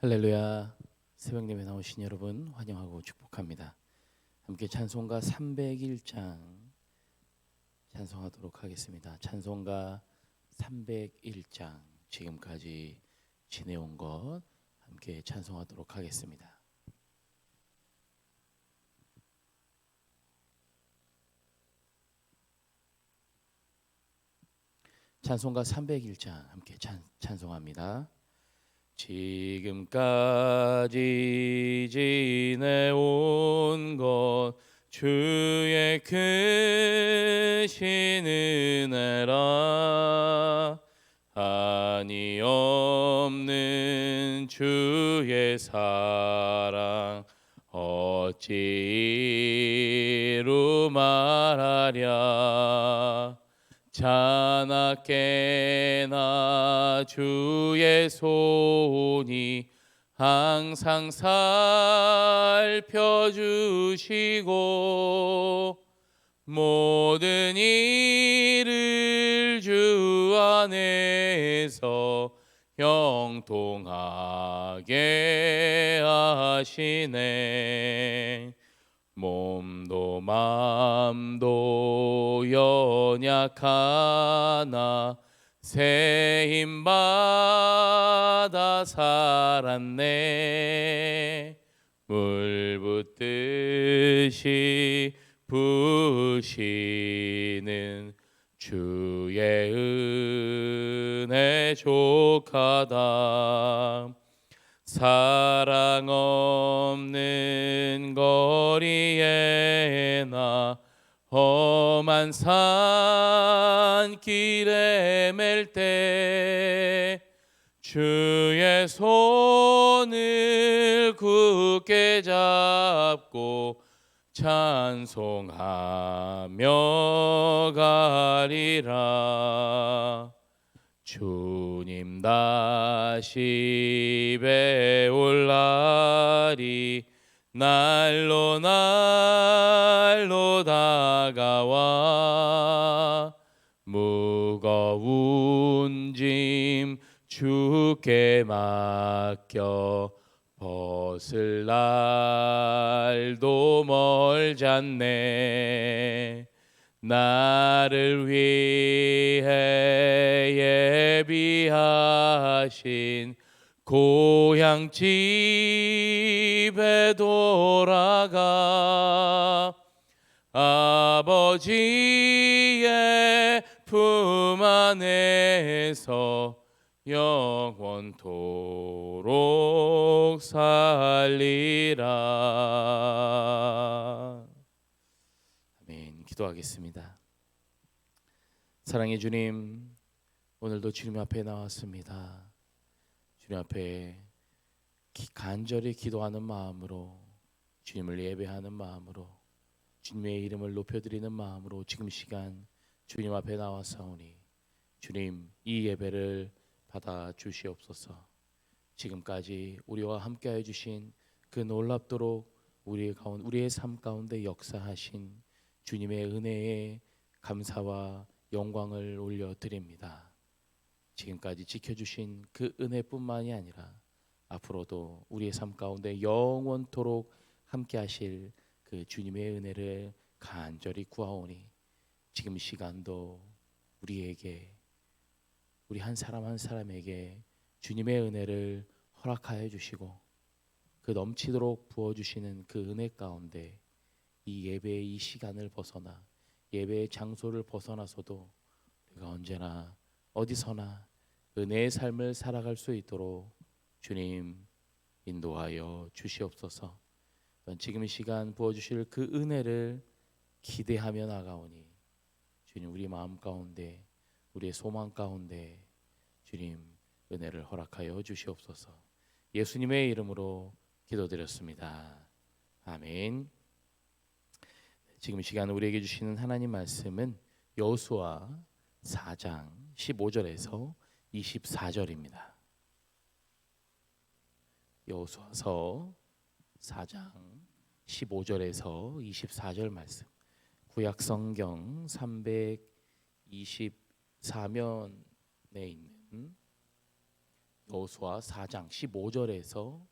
할렐루야. 새벽예배 나오신 여러분 환영하고 축복합니다. 함께 찬송가 301장 찬송하도록 하겠습니다. 찬송가 301장 지금까지 지내온 것 함께 찬송하도록 하겠습니다. 찬송가 301장 함께 찬송합니다. 지금까지 지내온 것 주의 크신 은혜라. 한이 없는 주의 사랑 어찌 이루 말하랴. 자나깨나 주의 손이 항상 살펴주시고 모든 일을 주 안에서 형통하게 하시네. 몸도 마음도 연약하나 새 힘받아 살았네. 물 붓듯이 부으시는 주의 은혜 족하다. 사랑 없는 거리에나 험한 산길에 맬 때 주의 손을 굳게 잡고 찬송하며 가리라. 주님 다시 배올 날이 날로 다가와 무거운 짐 주께 맡겨 벗을 날도 멀잖네. 나를 위해 예비하신 고향 집에 돌아가 아버지의 품 안에서 영원토록 살리라. 아멘. 기도하겠습니다. 사랑의 주님, 오늘도 주님 앞에 나왔습니다. 주님 앞에 간절히 기도하는 마음으로, 주님을 예배하는 마음으로, 주님의 이름을 높여드리는 마음으로 지금 시간 주님 앞에 나와사오니 주님, 이 예배를 받아 주시옵소서. 지금까지 우리와 함께해 주신 그 놀랍도록 우리의 삶 가운데 역사하신 주님의 은혜에 감사와 영광을 올려드립니다. 지금까지 지켜주신 그 은혜뿐만이 아니라 앞으로도 우리의 삶 가운데 영원토록 함께하실 그 주님의 은혜를 간절히 구하오니 지금 시간도 우리에게, 우리 한 사람 한 사람에게 주님의 은혜를 허락하여 주시고 그 넘치도록 부어주시는 그 은혜 가운데 이 예배의 이 시간을 벗어나 예배의 장소를 벗어나서도 우리가 언제나 어디서나 은혜의 삶을 살아갈 수 있도록 주님 인도하여 주시옵소서. 지금 이 시간 부어주실 그 은혜를 기대하며 나가오니 주님, 우리 마음 가운데, 우리의 소망 가운데 주님 은혜를 허락하여 주시옵소서. 예수님의 이름으로 기도드렸습니다. 아멘. 지금 이 시간 우리에게 주시는 하나님 말씀은 여호수아 4장 15절에서 24절입니다. 여호수아서 4장 15절에서 24절 말씀. 구약 성경 324면에 있는 여호수아 4장 15절에서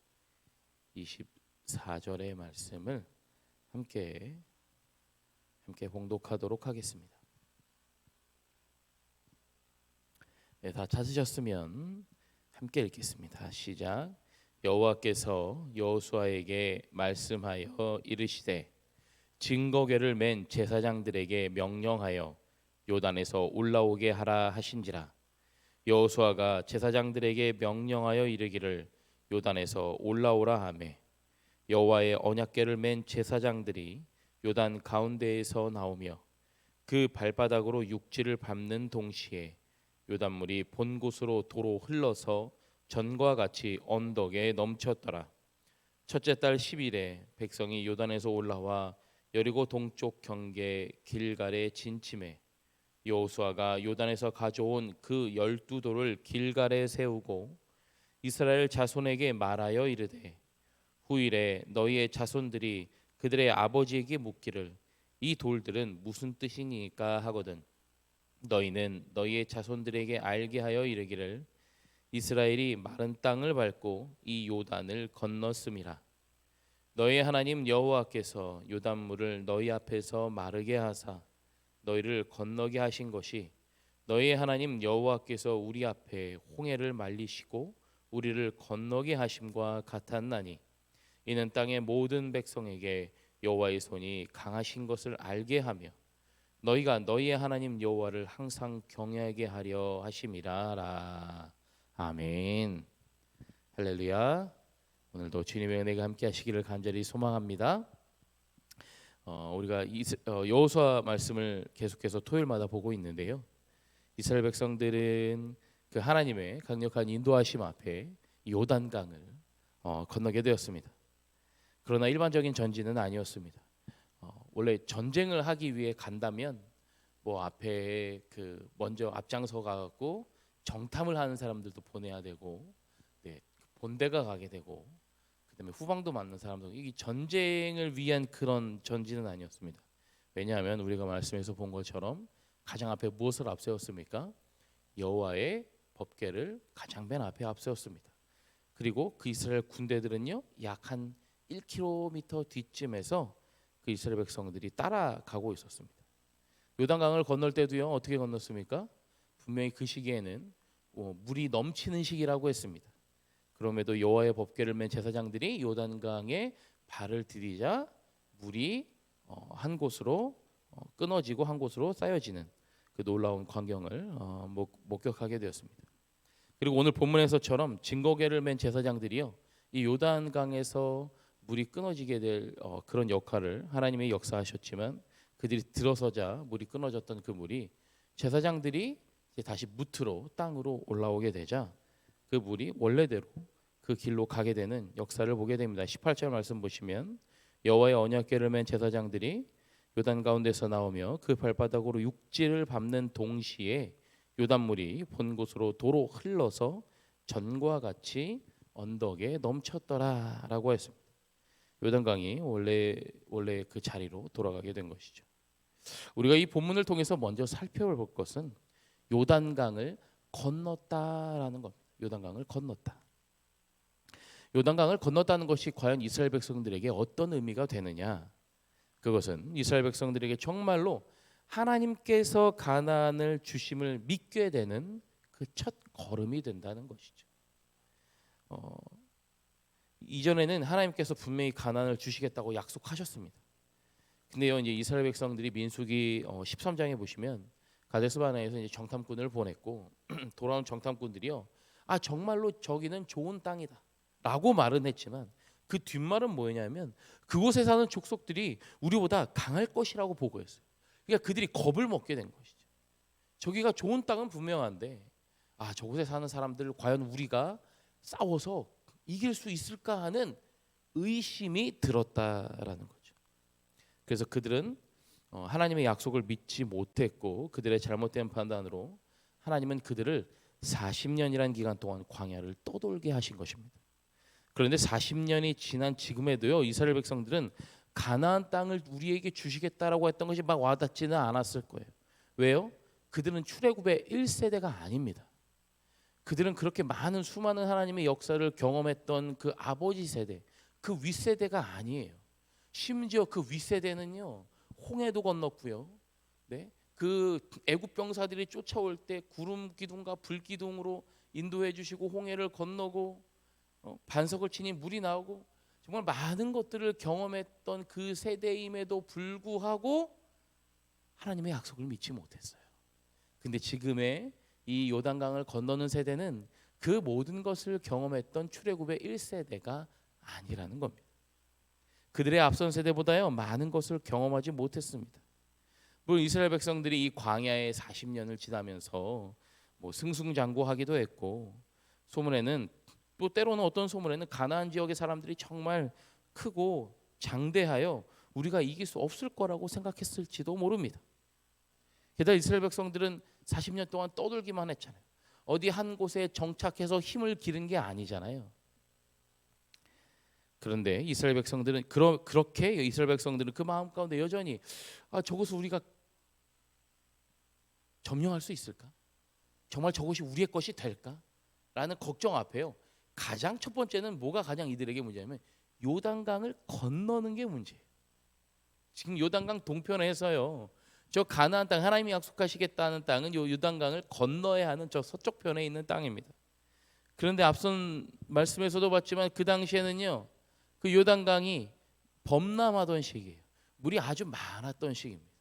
24절의 말씀을 함께 봉독하도록 하겠습니다. 네, 다 찾으셨으면 함께 읽겠습니다. 시작. 여호와께서 여호수아에게 말씀하여 이르시되 증거궤를 맨 제사장들에게 명령하여 요단에서 올라오게 하라 하신지라. 여호수아가 제사장들에게 명령하여 이르기를 요단에서 올라오라 하매 여호와의 언약궤를 맨 제사장들이 요단 가운데에서 나오며 그 발바닥으로 육지를 밟는 동시에 요단물이 본 곳으로 도로 흘러서 전과 같이 언덕에 넘쳤더라. 첫째 달 10일에 백성이 요단에서 올라와 여리고 동쪽 경계 길갈에 진침해 여호수아가 요단에서 가져온 그 12돌을 길갈에 세우고 이스라엘 자손에게 말하여 이르되 후일에 너희의 자손들이 그들의 아버지에게 묻기를 이 돌들은 무슨 뜻이니까 하거든 너희는 너희의 자손들에게 알게 하여 이르기를 이스라엘이 마른 땅을 밟고 이 요단을 건넜음이라. 너희 하나님 여호와께서 요단물을 너희 앞에서 마르게 하사 너희를 건너게 하신 것이 너희 하나님 여호와께서 우리 앞에 홍해를 말리시고 우리를 건너게 하심과 같았나니 이는 땅의 모든 백성에게 여호와의 손이 강하신 것을 알게 하며 너희가 너희의 하나님 여호와를 항상 경외하게 하려 하심이라. 아멘. 할렐루야. 오늘도 주님의 은혜가 함께 하시기를 간절히 소망합니다. 우리가 여호수아 말씀을 계속해서 토요일마다 보고 있는데요. 이스라엘 백성들은 그 하나님의 강력한 인도하심 앞에 요단강을 건너게 되었습니다. 그러나 일반적인 전진은 아니었습니다. 원래 전쟁을 하기 위해 간다면 뭐 앞에 그 먼저 앞장서 가고 정탐을 하는 사람들도 보내야 되고, 네, 본대가 가게 되고, 그다음에 후방도 맞는 사람도 이게 전쟁을 위한 그런 전진은 아니었습니다. 왜냐하면 우리가 말씀에서 본 것처럼 가장 앞에 무엇을 앞세웠습니까? 여호와의 법궤를 가장 맨 앞에 앞세웠습니다. 그리고 그 이스라엘 군대들은요 약 한 1km 뒤쯤에서 그 이스라엘 백성들이 따라가고 있었습니다. 요단강을 건널 때도요 어떻게 건넜습니까? 분명히 그 시기에는 물이 넘치는 시기라고 했습니다. 그럼에도 여호와의 법궤를 맨 제사장들이 요단강에 발을 디디자 물이 한 곳으로 끊어지고 한 곳으로 쌓여지는 그 놀라운 광경을 목격하게 되었습니다. 그리고 오늘 본문에서처럼 증거궤를 맨 제사장들이요 이 요단강에서 물이 끊어지게 될 그런 역할을 하나님이 역사하셨지만 그들이 들어서자 물이 끊어졌던 그 물이 제사장들이 이제 다시 무트로 땅으로 올라오게 되자 그 물이 원래대로 그 길로 가게 되는 역사를 보게 됩니다. 18절 말씀 보시면 여호와의 언약궤를 맨 제사장들이 요단 가운데서 나오며 그 발바닥으로 육지를 밟는 동시에 요단물이 본 곳으로 도로 흘러서 전과 같이 언덕에 넘쳤더라라고 했습니다. 요단강이 원래 그 자리로 돌아가게 된 것이죠. 우리가 이 본문을 통해서 먼저 살펴볼 것은 요단강을 건넜다라는 겁니다. 요단강을 건넜다. 요단강을 건넜다는 것이 과연 이스라엘 백성들에게 어떤 의미가 되느냐? 그것은 이스라엘 백성들에게 정말로 하나님께서 가나안을 주심을 믿게 되는 그 첫 걸음이 된다는 것이죠. 이전에는 하나님께서 분명히 가나안을 주시겠다고 약속하셨습니다. 근데요 이제 이스라엘 백성들이 민수기 13장에 보시면 가데스 바네아에서 이제 정탐꾼을 보냈고 돌아온 정탐꾼들이요 정말로 저기는 좋은 땅이다라고 말은 했지만 그 뒷말은 뭐냐면 그곳에 사는 족속들이 우리보다 강할 것이라고 보고했어요. 그러니까 그들이 겁을 먹게 된 것이죠. 저기가 좋은 땅은 분명한데 저곳에 사는 사람들을 과연 우리가 싸워서 이길 수 있을까 하는 의심이 들었다라는 거죠. 그래서 그들은 하나님의 약속을 믿지 못했고 그들의 잘못된 판단으로 하나님은 그들을 40년이라는 기간 동안 광야를 떠돌게 하신 것입니다. 그런데 40년이 지난 지금에도요 이스라엘 백성들은 가나안 땅을 우리에게 주시겠다라고 했던 것이 막 와닿지는 않았을 거예요. 왜요? 그들은 출애굽의 1세대가 아닙니다. 그들은 그렇게 많은 수많은 하나님의 역사를 경험했던 그 아버지 세대, 그 윗세대가 아니에요. 심지어 그 윗세대는요, 홍해도 건넜고요. 네? 그 애굽 병사들이 쫓아올 때 구름 기둥과 불 기둥으로 인도해 주시고 홍해를 건너고 반석을 치니 물이 나오고 정말 많은 것들을 경험했던 그 세대임에도 불구하고 하나님의 약속을 믿지 못했어요. 근데 지금의 이 요단강을 건너는 세대는 그 모든 것을 경험했던 출애굽의 1세대가 아니라는 겁니다. 그들의 앞선 세대보다요 많은 것을 경험하지 못했습니다. 물론 이스라엘 백성들이 이 광야에 40년을 지나면서 뭐 승승장구하기도 했고, 소문에는 또 때로는 어떤 소문에는 가나안 지역의 사람들이 정말 크고 장대하여 우리가 이길 수 없을 거라고 생각했을지도 모릅니다. 게다가 이스라엘 백성들은 40년 동안 떠돌기만 했잖아요. 어디 한 곳에 정착해서 힘을 기른 게 아니잖아요. 그런데 이스라엘 백성들은 그렇게 이스라엘 백성들은 그 마음 가운데 여전히 저것을 우리가 점령할 수 있을까? 정말 저것이 우리의 것이 될까? 라는 걱정 앞에요. 가장 첫 번째는 뭐가 가장 이들에게 문제냐면 요단강을 건너는 게 문제예요. 지금 요단강 동편에서요, 저 가나안 땅, 하나님이 약속하시겠다는 땅은 요 요단강을 건너야 하는 저 서쪽 편에 있는 땅입니다. 그런데 앞선 말씀에서도 봤지만 그 당시에는요, 그 요단강이 범람하던 시기예요. 물이 아주 많았던 시기입니다.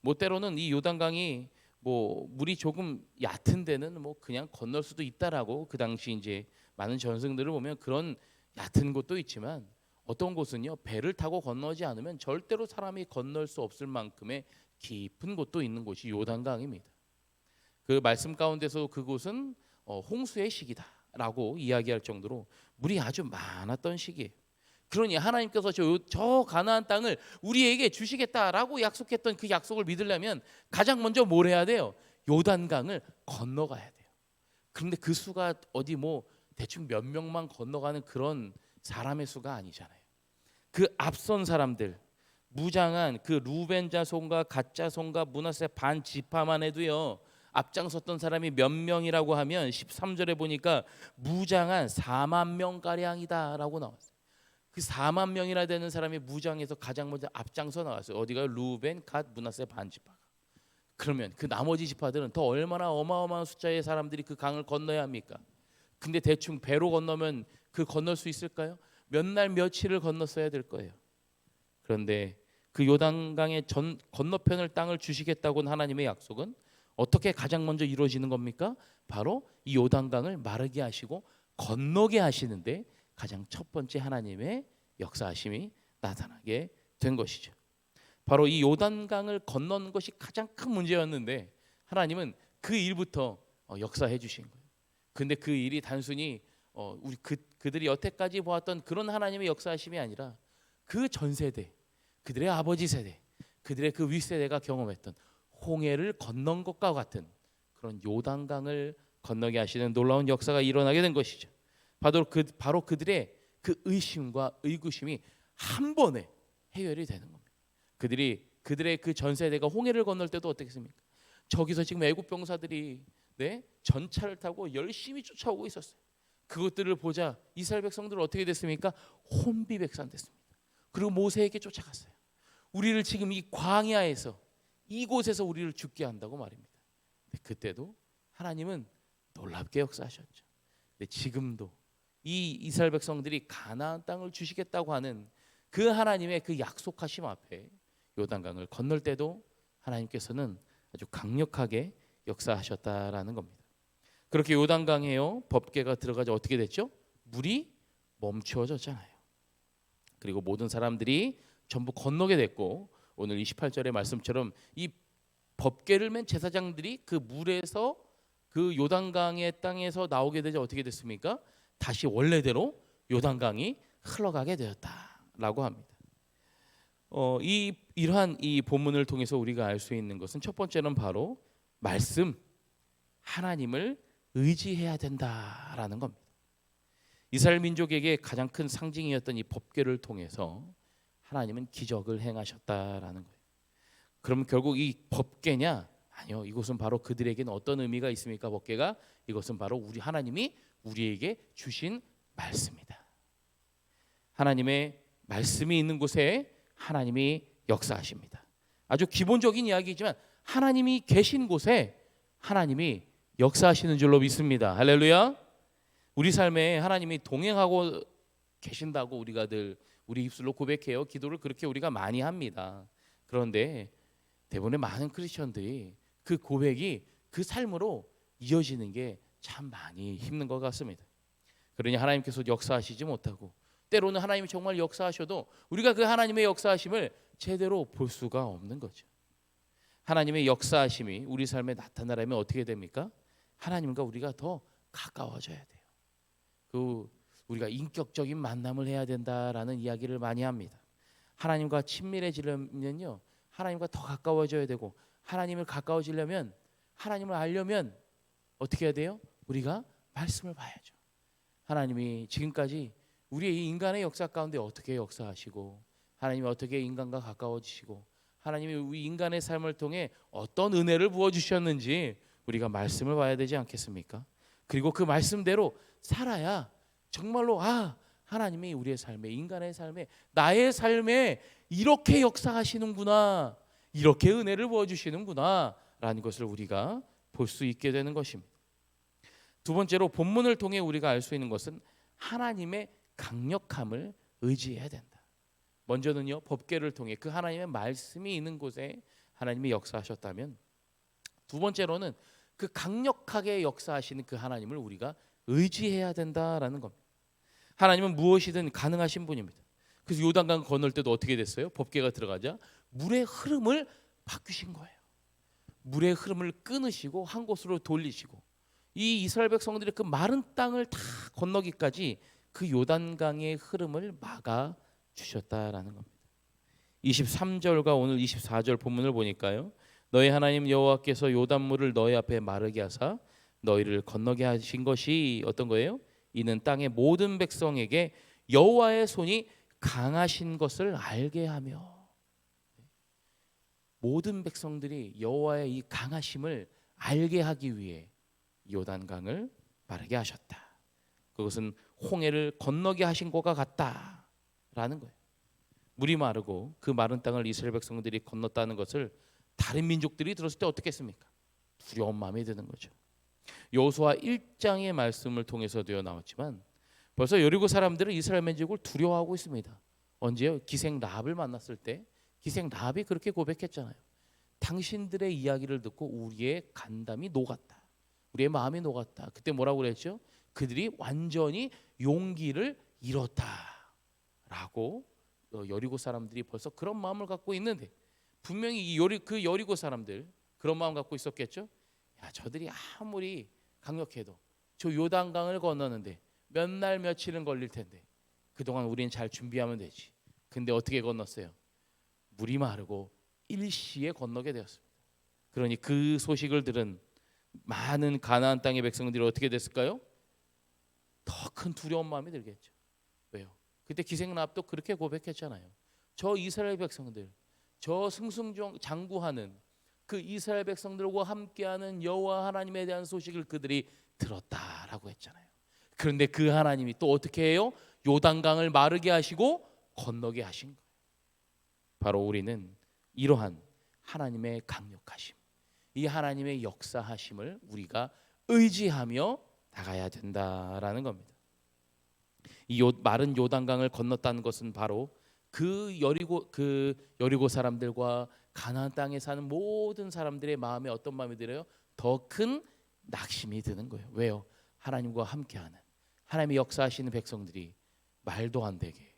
뭐 때로는 이 요단강이 뭐 물이 조금 얕은 데는 뭐 그냥 건널 수도 있다라고 그 당시 이제 많은 전승들을 보면 그런 얕은 곳도 있지만, 어떤 곳은요 배를 타고 건너지 않으면 절대로 사람이 건널 수 없을 만큼의 깊은 곳도 있는 곳이 요단강입니다. 그 말씀 가운데서 그곳은 홍수의 시기다라고 이야기할 정도로 물이 아주 많았던 시기예요. 그러니 하나님께서 저 가나안 땅을 우리에게 주시겠다라고 약속했던 그 약속을 믿으려면 가장 먼저 뭘 해야 돼요? 요단강을 건너가야 돼요. 그런데 그 수가 어디 뭐 대충 몇 명만 건너가는 그런 사람의 수가 아니잖아요. 그 앞선 사람들, 무장한 그 루벤 자손과 갓 자손과 므낫세 반 지파만 해도요, 앞장섰던 사람이 몇 명이라고 하면 13절에 보니까 무장한 4만 명 가량이다라고 나왔어요. 그 4만 명이나 되는 사람이 무장해서 가장 먼저 앞장서 나왔어요. 어디가? 루벤, 갓, 므낫세 반 지파가. 그러면 그 나머지 지파들은 더 얼마나 어마어마한 숫자의 사람들이 그 강을 건너야 합니까? 근데 대충 배로 건너면 그 건널 수 있을까요? 몇 날 며칠을 건넜어야 될 거예요. 그런데 그 요단강의 건너편을 땅을 주시겠다고 하나님의 약속은 어떻게 가장 먼저 이루어지는 겁니까? 바로 이 요단강을 마르게 하시고 건너게 하시는데 가장 첫 번째 하나님의 역사하심이 나타나게 된 것이죠. 바로 이 요단강을 건너는 것이 가장 큰 문제였는데 하나님은 그 일부터 역사해 주신 거예요. 근데 그 일이 단순히 우리 그들이 여태까지 보았던 그런 하나님의 역사하심이 아니라 그 전 세대, 그들의 아버지 세대, 그들의 그 윗세대가 경험했던 홍해를 건넌 것과 같은 그런 요단강을 건너게 하시는 놀라운 역사가 일어나게 된 것이죠. 바로 그들의 그 의심과 의구심이 한 번에 해결이 되는 겁니다. 그들의 그 전 세대가 홍해를 건널 때도 어떻겠습니까? 저기서 지금 애굽 병사들이 전차를 타고 열심히 쫓아오고 있었어요. 그것들을 보자 이스라엘 백성들은 어떻게 됐습니까? 혼비백산 됐습니다. 그리고 모세에게 쫓아갔어요. 우리를 지금 이 광야에서 이곳에서 우리를 죽게 한다고 말입니다. 근데 그때도 하나님은 놀랍게 역사하셨죠. 근데 지금도 이 이스라엘 백성들이 가나안 땅을 주시겠다고 하는 그 하나님의 그 약속하심 앞에 요단강을 건널 때도 하나님께서는 아주 강력하게 역사하셨다라는 겁니다. 그렇게 요단강에요 법궤가 들어가자 어떻게 됐죠? 물이 멈추어졌잖아요. 그리고 모든 사람들이 전부 건너게 됐고, 오늘 28절의 말씀처럼 이 법궤를 맨 제사장들이 그 물에서 그 요단강의 땅에서 나오게 되자 어떻게 됐습니까? 다시 원래대로 요단강이 흘러가게 되었다라고 합니다. 이러한 이 본문을 통해서 우리가 알 수 있는 것은 첫 번째는 바로 말씀, 하나님을 의지해야 된다라는 겁니다. 이스라엘 민족에게 가장 큰 상징이었던 이 법궤를 통해서 하나님은 기적을 행하셨다라는 거예요. 그럼 결국 이 법궤냐 아니요. 이것은 바로 그들에게는 어떤 의미가 있습니까? 법궤가 이것은 바로 우리 하나님이 우리에게 주신 말씀이다. 하나님의 말씀이 있는 곳에 하나님이 역사하십니다. 아주 기본적인 이야기지만 하나님이 계신 곳에 하나님이 역사하시는 줄로 믿습니다. 할렐루야. 우리 삶에 하나님이 동행하고 계신다고 우리가 늘 우리 입술로 고백해요. 기도를 그렇게 우리가 많이 합니다. 그런데 대부분의 많은 크리스천들이 그 고백이 그 삶으로 이어지는 게 참 많이 힘든 것 같습니다. 그러니 하나님께서 역사하시지 못하고 때로는 하나님이 정말 역사하셔도 우리가 그 하나님의 역사하심을 제대로 볼 수가 없는 거죠. 하나님의 역사하심이 우리 삶에 나타나려면 어떻게 됩니까? 하나님과 우리가 더 가까워져야 돼요. 그 우리가 인격적인 만남을 해야 된다라는 이야기를 많이 합니다. 하나님과 친밀해지려면요, 하나님과 더 가까워져야 되고 하나님을 가까워지려면 하나님을 알려면 어떻게 해야 돼요? 우리가 말씀을 봐야죠. 하나님이 지금까지 우리의 이 인간의 역사 가운데 어떻게 역사하시고 하나님이 어떻게 인간과 가까워지시고 하나님이 우리 인간의 삶을 통해 어떤 은혜를 부어주셨는지 우리가 말씀을 봐야 되지 않겠습니까? 그리고 그 말씀대로 살아야 정말로 하나님이 우리의 삶에, 인간의 삶에, 나의 삶에 이렇게 역사하시는구나, 이렇게 은혜를 부어주시는구나 라는 것을 우리가 볼 수 있게 되는 것입니다. 두 번째로 본문을 통해 우리가 알 수 있는 것은 하나님의 강력함을 의지해야 된다. 먼저는요, 법궤를 통해 그 하나님의 말씀이 있는 곳에 하나님이 역사하셨다면, 두 번째로는 그 강력하게 역사하시는 그 하나님을 우리가 의지해야 된다라는 겁니다. 하나님은 무엇이든 가능하신 분입니다. 그래서 요단강 건널 때도 어떻게 됐어요? 법궤가 들어가자 물의 흐름을 바꾸신 거예요. 물의 흐름을 끊으시고 한 곳으로 돌리시고 이 이스라엘 백성들이 그 마른 땅을 다 건너기까지 그 요단강의 흐름을 막아 주셨다라는 겁니다. 23절과 오늘 24절 본문을 보니까요, 너희 하나님 여호와께서 요단물을 너희 앞에 마르게 하사 너희를 건너게 하신 것이 어떤 거예요? 이는 땅의 모든 백성에게 여호와의 손이 강하신 것을 알게 하며, 모든 백성들이 여호와의 이 강하심을 알게 하기 위해 요단강을 마르게 하셨다. 그것은 홍해를 건너게 하신 것과 같다라는 거예요. 물이 마르고 그 마른 땅을 이스라엘 백성들이 건넜다는 것을 다른 민족들이 들었을 때 어떻겠습니까? 두려운 마음이 드는 거죠. 여호수아 1장의 말씀을 통해서 되어 나왔지만 벌써 여리고 사람들은 이스라엘 민족을 두려워하고 있습니다. 언제요? 기생 라합을 만났을 때 기생 라합이 그렇게 고백했잖아요. 당신들의 이야기를 듣고 우리의 간담이 녹았다. 우리의 마음이 녹았다. 그때 뭐라고 그랬죠? 그들이 완전히 용기를 잃었다라고. 여리고 사람들이 벌써 그런 마음을 갖고 있는데 분명히 그 여리고 사람들 그런 마음 갖고 있었겠죠? 야, 저들이 아무리 강력해도 저 요단강을 건너는데 몇 날 며칠은 걸릴 텐데 그동안 우리는 잘 준비하면 되지. 근데 어떻게 건넜어요? 물이 마르고 일시에 건너게 되었습니다. 그러니 그 소식을 들은 많은 가나안 땅의 백성들이 어떻게 됐을까요? 더 큰 두려운 마음이 들겠죠. 왜요? 그때 기생라합도 그렇게 고백했잖아요. 저 이스라엘 백성들, 저 승승장구하는 그 이스라엘 백성들과 함께하는 여호와 하나님에 대한 소식을 그들이 들었다라고 했잖아요. 그런데 그 하나님이 또 어떻게 해요? 요단강을 마르게 하시고 건너게 하신 거예요. 바로 우리는 이러한 하나님의 강력하심, 이 하나님의 역사하심을 우리가 의지하며 나가야 된다라는 겁니다. 이 마른 요단강을 건넜다는 것은 바로 그 여리고 사람들과 가나안 땅에 사는 모든 사람들의 마음에 어떤 마음이 들어요? 더 큰 낙심이 드는 거예요. 왜요? 하나님과 함께하는 하나님의 역사하시는 백성들이 말도 안 되게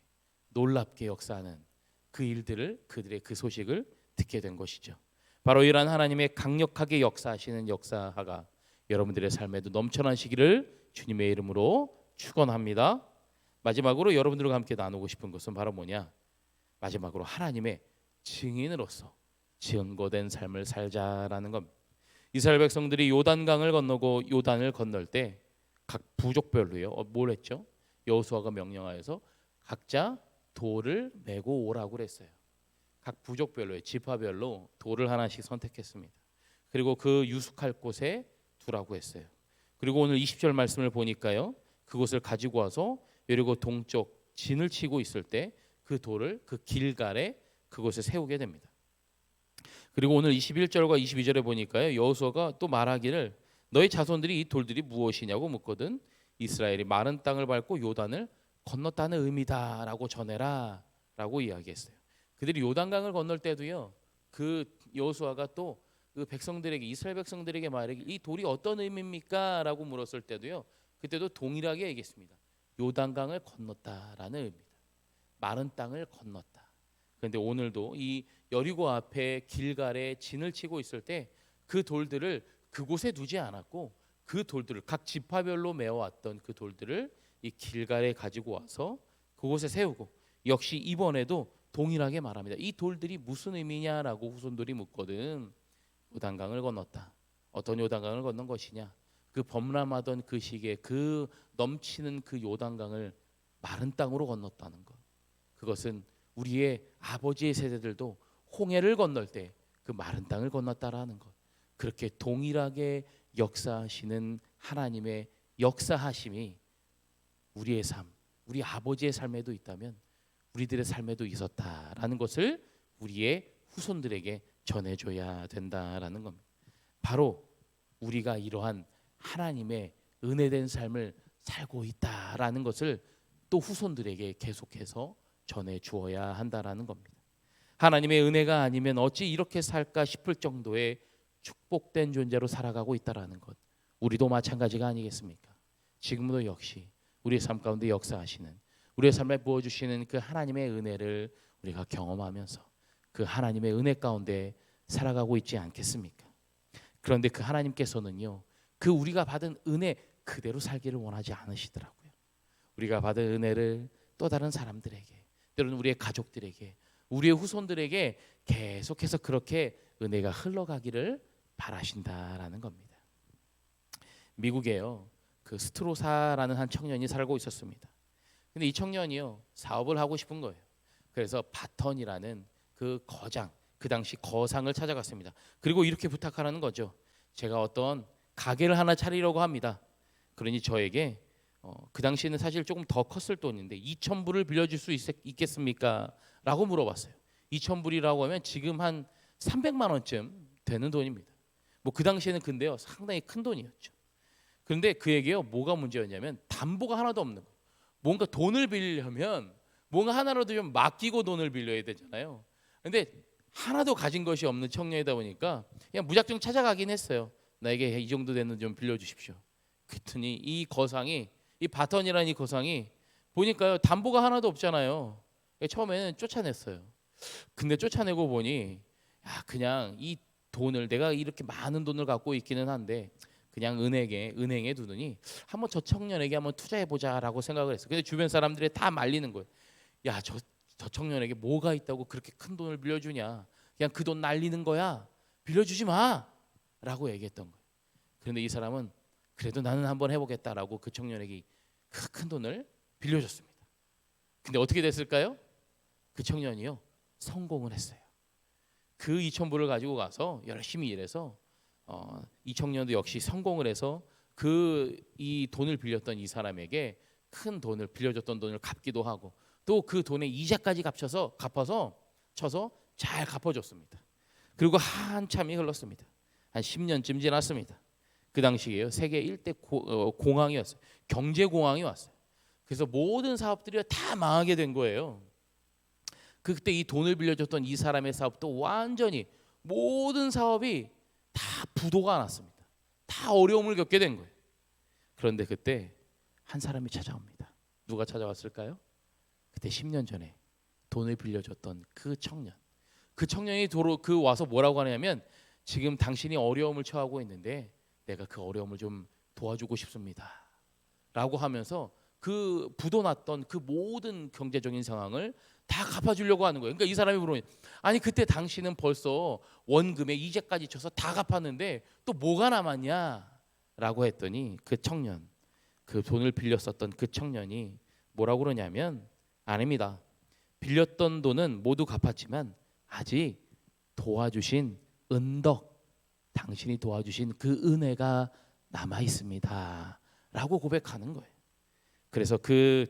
놀랍게 역사하는 그 일들을, 그들의 그 소식을 듣게 된 것이죠. 바로 이러한 하나님의 강력하게 역사하시는 역사가 여러분들의 삶에도 넘쳐나시기를 주님의 이름으로 축원합니다. 마지막으로 여러분들과 함께 나누고 싶은 것은 바로 뭐냐? 마지막으로 하나님의 증인으로서 증거된 삶을 살자라는 겁니다. 이스라엘 백성들이 요단강을 건너고 요단을 건널 때 각 부족별로요. 뭘 했죠? 여호수아가 명령하여서 각자 돌을 메고 오라고 그랬어요. 각 부족별로의 지파별로 돌을 하나씩 선택했습니다. 그리고 그 유숙할 곳에 두라고 했어요. 그리고 오늘 20절 말씀을 보니까요, 그곳을 가지고 와서 여리고 동쪽 진을 치고 있을 때 그 돌을 그 길갈에 그곳에 세우게 됩니다. 그리고 오늘 21절과 22절에 보니까요, 여호수아가 또 말하기를 너희 자손들이 이 돌들이 무엇이냐고 묻거든 이스라엘이 마른 땅을 밟고 요단을 건넜다는 의미다라고 전해라 라고 이야기했어요. 그들이 요단강을 건널 때도요, 그 여호수아가 또 그 백성들에게, 이스라엘 백성들에게 말하길 이 돌이 어떤 의미입니까? 라고 물었을 때도요, 그때도 동일하게 얘기했습니다. 요단강을 건넜다라는 의미다. 마른 땅을 건넜다. 그런데 오늘도 이 여리고 앞에 길갈에 진을 치고 있을 때 그 돌들을 그곳에 두지 않았고 그 돌들을 각 지파별로 메어왔던 그 돌들을 이 길갈에 가지고 와서 그곳에 세우고, 역시 이번에도 동일하게 말합니다. 이 돌들이 무슨 의미냐라고 후손들이 묻거든 요단강을 건넜다. 어떤 요단강을 건넌 것이냐? 그 범람하던 그 시기에 그 넘치는 그 요단강을 마른 땅으로 건넜다는 것. 그것은 우리의 아버지의 세대들도 홍해를 건널 때 그 마른 땅을 건넜다라는 것. 그렇게 동일하게 역사하시는 하나님의 역사하심이 우리의 삶, 우리 아버지의 삶에도 있다면 우리들의 삶에도 있었다라는 것을 우리의 후손들에게 전해줘야 된다라는 겁니다. 바로 우리가 이러한 하나님의 은혜된 삶을 살고 있다라는 것을 또 후손들에게 계속해서 전해주어야 한다라는 겁니다. 하나님의 은혜가 아니면 어찌 이렇게 살까 싶을 정도의 축복된 존재로 살아가고 있다라는 것, 우리도 마찬가지가 아니겠습니까? 지금도 역시 우리의 삶 가운데 역사하시는, 우리의 삶에 부어주시는 그 하나님의 은혜를 우리가 경험하면서 그 하나님의 은혜 가운데 살아가고 있지 않겠습니까? 그런데 그 하나님께서는요, 그 우리가 받은 은혜 그대로 살기를 원하지 않으시더라고요. 우리가 받은 은혜를 또 다른 사람들에게, 때로는 우리의 가족들에게, 우리의 후손들에게 계속해서 그렇게 은혜가 흘러가기를 바라신다라는 겁니다. 미국에요, 그 스트로사라는 한 청년이 살고 있었습니다. 근데 이 청년이요, 사업을 하고 싶은 거예요. 그래서 바턴이라는 그 거장, 그 당시 거상을 찾아갔습니다. 그리고 이렇게 부탁하라는 거죠. 제가 어떤 가게를 하나 차리려고 합니다. 그러니 저에게 그 당시에는 사실 조금 더 컸을 돈인데 2,000불을 빌려줄 수 있겠습니까? 라고 물어봤어요. 2,000불이라고 하면 지금 한 300만 원쯤 되는 돈입니다. 뭐 그 당시에는 근데요, 상당히 큰 돈이었죠. 그런데 그에게요, 뭐가 문제였냐면 담보가 하나도 없는 거예요. 뭔가 돈을 빌리려면 뭔가 하나라도 좀 맡기고 돈을 빌려야 되잖아요. 근데 하나도 가진 것이 없는 청년이다 보니까 그냥 무작정 찾아가긴 했어요. 나에게 이 정도 되는 좀 빌려주십시오. 그랬더니 이 거상이, 이 바턴이라는 이 거상이 보니까요, 담보가 하나도 없잖아요. 처음에는 쫓아냈어요. 근데 쫓아내고 보니 야, 그냥 이 돈을, 내가 이렇게 많은 돈을 갖고 있기는 한데 그냥 은행에 두더니 한번 저 청년에게 한번 투자해 보자라고 생각을 했어요. 근데 주변 사람들이 다 말리는 거예요. 야, 저 청년에게 뭐가 있다고 그렇게 큰 돈을 빌려주냐? 그냥 그 돈 날리는 거야. 빌려주지 마라고 얘기했던 거예요. 그런데 이 사람은 그래도 나는 한번 해보겠다라고 그 청년에게 그 큰 돈을 빌려줬습니다. 근데 어떻게 됐을까요? 그 청년이요, 성공을 했어요. 그 2,000불을 가지고 가서 열심히 일해서 이 청년도 역시 성공을 해서 이 돈을 빌렸던 이 사람에게 큰 돈을, 빌려줬던 돈을 갚기도 하고 또 그 돈의 이자까지 갚아서 쳐서 잘 갚아줬습니다. 그리고 한참이 흘렀습니다. 한 10년쯤 지났습니다. 그 당시에요, 세계 1대 공황이었어요. 경제공황이 왔어요. 그래서 모든 사업들이 다 망하게 된 거예요. 그때 이 돈을 빌려줬던 이 사람의 사업도 완전히 모든 사업이 다 부도가 났습니다. 다 어려움을 겪게 된 거예요. 그런데 그때 한 사람이 찾아옵니다. 누가 찾아왔을까요? 그때 10년 전에 돈을 빌려줬던 그 청년. 그 청년이 와서 뭐라고 하냐면, 지금 당신이 어려움을 처하고 있는데 내가 그 어려움을 좀 도와주고 싶습니다 라고 하면서 그 부도났던 그 모든 경제적인 상황을 다 갚아주려고 하는 거예요. 그러니까 이 사람이 물으면, 아니 그때 당신은 벌써 원금에 이자까지 쳐서 다 갚았는데 또 뭐가 남았냐 라고 했더니 그 청년, 그 돈을 빌렸었던 그 청년이 뭐라고 그러냐면, 아닙니다. 빌렸던 돈은 모두 갚았지만 아직 도와주신 은덕, 당신이 도와주신 그 은혜가 남아 있습니다 라고 고백하는 거예요. 그래서 그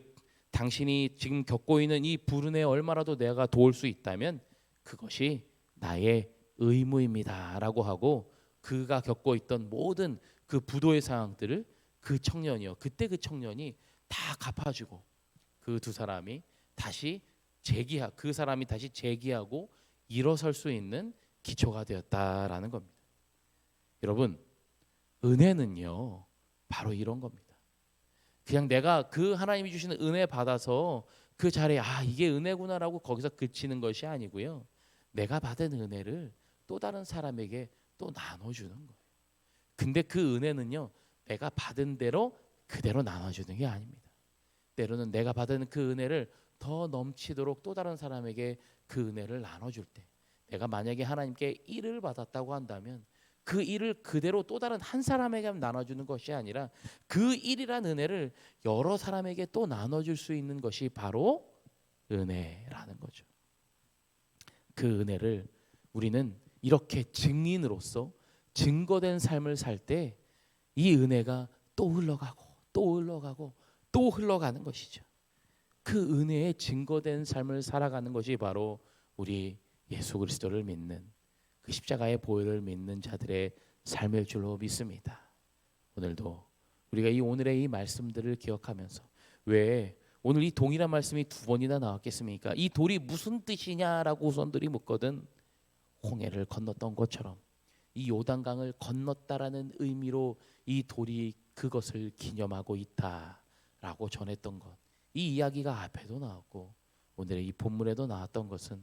당신이 지금 겪고 있는 이 불운에 얼마라도 내가 도울 수 있다면 그것이 나의 의무입니다 라고 하고, 그가 겪고 있던 모든 그 부도의 상황들을 그 청년이요, 그때 그 청년이 다 갚아주고 그 두 사람이 다시 그 사람이 다시 재기하고 일어설 수 있는 기초가 되었다라는 겁니다. 여러분, 은혜는요 바로 이런 겁니다. 그냥 내가 그 하나님이 주시는 은혜 받아서 그 자리에 이게 은혜구나라고 거기서 그치는 것이 아니고요, 내가 받은 은혜를 또 다른 사람에게 또 나눠주는 거예요. 근데 그 은혜는요 내가 받은 대로 그대로 나눠주는 게 아닙니다. 때로는 내가 받은 그 은혜를 더 넘치도록 또 다른 사람에게 그 은혜를 나눠줄 때, 내가 만약에 하나님께 1을 받았다고 한다면 그 1을 그대로 또 다른 한 사람에게 나눠주는 것이 아니라 그 1이란 은혜를 여러 사람에게 또 나눠줄 수 있는 것이 바로 은혜라는 거죠. 그 은혜를 우리는 이렇게 증인으로서 증거된 삶을 살 때 이 은혜가 또 흘러가고 또 흘러가고 또 흘러가는 것이죠. 그 은혜에 증거된 삶을 살아가는 것이 바로 우리 예수 그리스도를 믿는, 그 십자가의 보혈을 믿는 자들의 삶일 줄로 믿습니다. 오늘도 우리가 오늘의 이 말씀들을 기억하면서, 왜 오늘 이 동일한 말씀이 두 번이나 나왔겠습니까? 이 돌이 무슨 뜻이냐라고 후손들이 묻거든 홍해를 건넜던 것처럼 이 요단강을 건넜다라는 의미로 이 돌이 그것을 기념하고 있다라고 전했던 것, 이 이야기가 앞에도 나왔고 오늘의 이 본문에도 나왔던 것은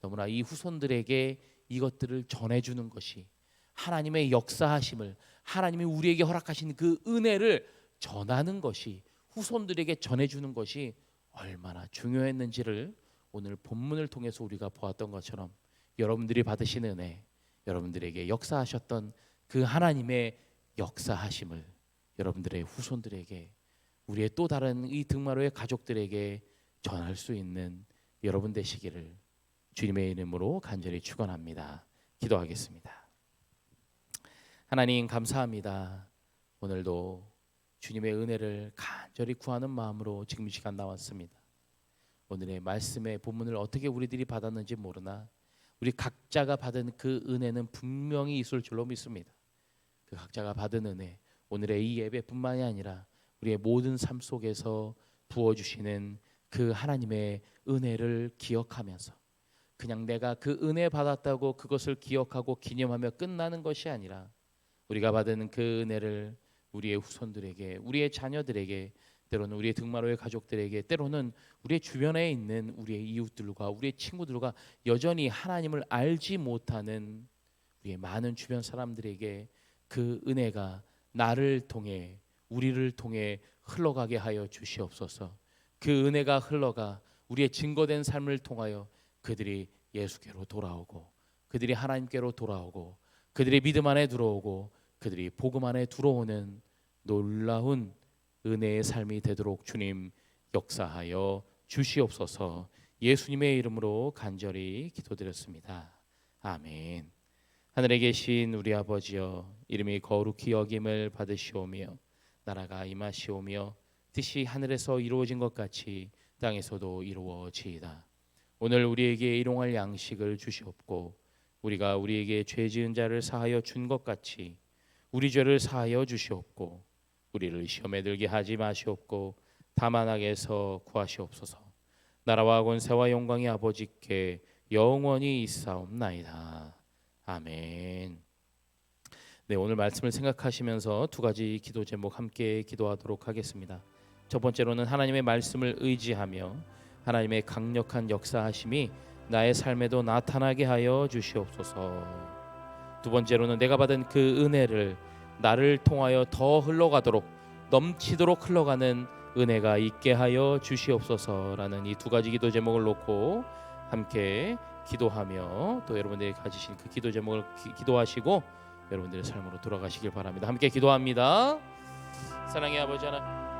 너무나 이 후손들에게 이것들을 전해주는 것이, 하나님의 역사하심을, 하나님이 우리에게 허락하신 그 은혜를 전하는 것이, 후손들에게 전해주는 것이 얼마나 중요했는지를 오늘 본문을 통해서 우리가 보았던 것처럼, 여러분들이 받으신 은혜, 여러분들에게 역사하셨던 그 하나님의 역사하심을 여러분들의 후손들에게, 우리의 또 다른 이 등마루의 가족들에게 전할 수 있는 여러분 되시기를 주님의 이름으로 간절히 축원합니다. 기도하겠습니다. 하나님 감사합니다. 오늘도 주님의 은혜를 간절히 구하는 마음으로 지금 이 시간 나왔습니다. 오늘의 말씀의 본문을 어떻게 우리들이 받았는지 모르나 우리 각자가 받은 그 은혜는 분명히 있을 줄로 믿습니다. 그 각자가 받은 은혜, 오늘의 이 예배뿐만이 아니라 우리의 모든 삶 속에서 부어주시는 그 하나님의 은혜를 기억하면서, 그냥 내가 그 은혜 받았다고 그것을 기억하고 기념하며 끝나는 것이 아니라 우리가 받은 그 은혜를 우리의 후손들에게, 우리의 자녀들에게, 때로는 우리의 등마루의 가족들에게, 때로는 우리의 주변에 있는 우리의 이웃들과 우리의 친구들과 여전히 하나님을 알지 못하는 우리의 많은 주변 사람들에게 그 은혜가 나를 통해, 우리를 통해 흘러가게 하여 주시옵소서. 그 은혜가 흘러가 우리의 증거된 삶을 통하여 그들이 예수께로 돌아오고, 그들이 하나님께로 돌아오고, 그들의 믿음 안에 들어오고, 그들이 복음 안에 들어오는 놀라운 은혜의 삶이 되도록 주님 역사하여 주시옵소서. 예수님의 이름으로 간절히 기도드렸습니다. 아멘. 하늘에 계신 우리 아버지여, 이름이 거룩히 여김을 받으시오며 나라가 임하시오며 뜻이 하늘에서 이루어진 것 같이 땅에서도 이루어지이다. 오늘 우리에게 일용할 양식을 주시옵고, 우리가 우리에게 죄 지은 자를 사하여 준 것 같이 우리 죄를 사하여 주시옵고, 우리를 시험에 들게 하지 마시옵고 다만 악에서 구하시옵소서. 나라와 권세와 영광이 아버지께 영원히 있사옵나이다. 아멘. 네, 오늘 말씀을 생각하시면서 두 가지 기도 제목 함께 기도하도록 하겠습니다. 첫 번째로는 하나님의 말씀을 의지하며 하나님의 강력한 역사하심이 나의 삶에도 나타나게 하여 주시옵소서. 두 번째로는 내가 받은 그 은혜를 나를 통하여 더 흘러가도록, 넘치도록 흘러가는 은혜가 있게 하여 주시옵소서라는 이 두 가지 기도 제목을 놓고 함께 기도하며, 또 여러분들이 가지신 그 기도 제목을 기도하시고 여러분들의 삶으로 돌아가시길 바랍니다. 함께 기도합니다. 사랑의 아버지 하나님,